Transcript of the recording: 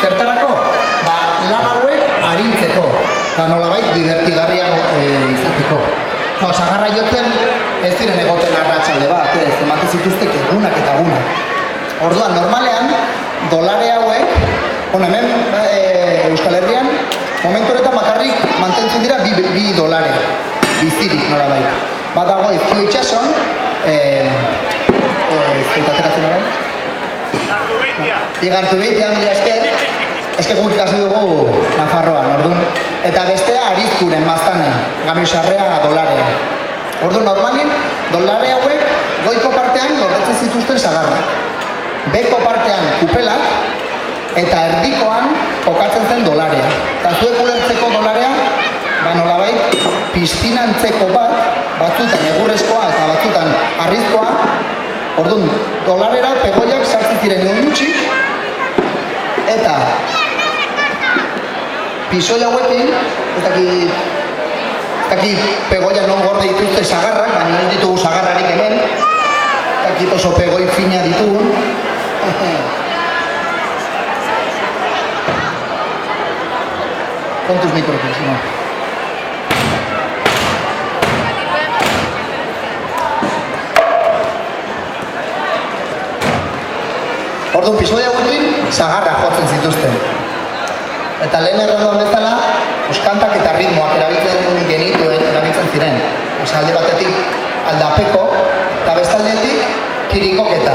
Zertarako? Lan hauek arintzeko, eta nolabait divertigarriago izateko. Sagarra jotzen ez diren egoten arratsalde bat, ematen zituztek egunak eta egunak. Orduan, normalean, dolare hauek, hemen Euskal Herrian, momentu honetan bakarrik mantentzen dira bi dolare, bizirik nolabait. Bat dago Ezkio itxason, ezkeitateratzen hori? Igartubeitia, mila esker. Eske guk ikasi dugu Nafarroan, orduan. Eta bestea Arizkuren maztanen, Gamilxarrea dolarea. Orduan, normalin, dolare hauek goiko partean gordetzen zituzten sagarrak. Beko partean kupelak, eta erdikoan kokatzen zen dolarea. Eta zuek ulertzeko dolarea, nolabait, piztinantzeko bat, batzutan egurrezkoa eta batzutan harrizkoa. Orduan, dolarera pegoiak sartzen ziren gutxi, eta pisoi hauekin, ez dakit pegoia non gorde dituzte sagarrak, baina ez ditugu sagarrarik hemen, ez dakit oso pegoi fina ditugu. Kontuz mikrokin, si no. Orduan, pisoi hauekin sagarra jotzen zituzten. Eta lehen erranduan bezala, kantak eta ritmoak erabiltzen genituen, erabiltzen ziren. Alde batetik aldapeko, eta bestaldetik kirikoketa.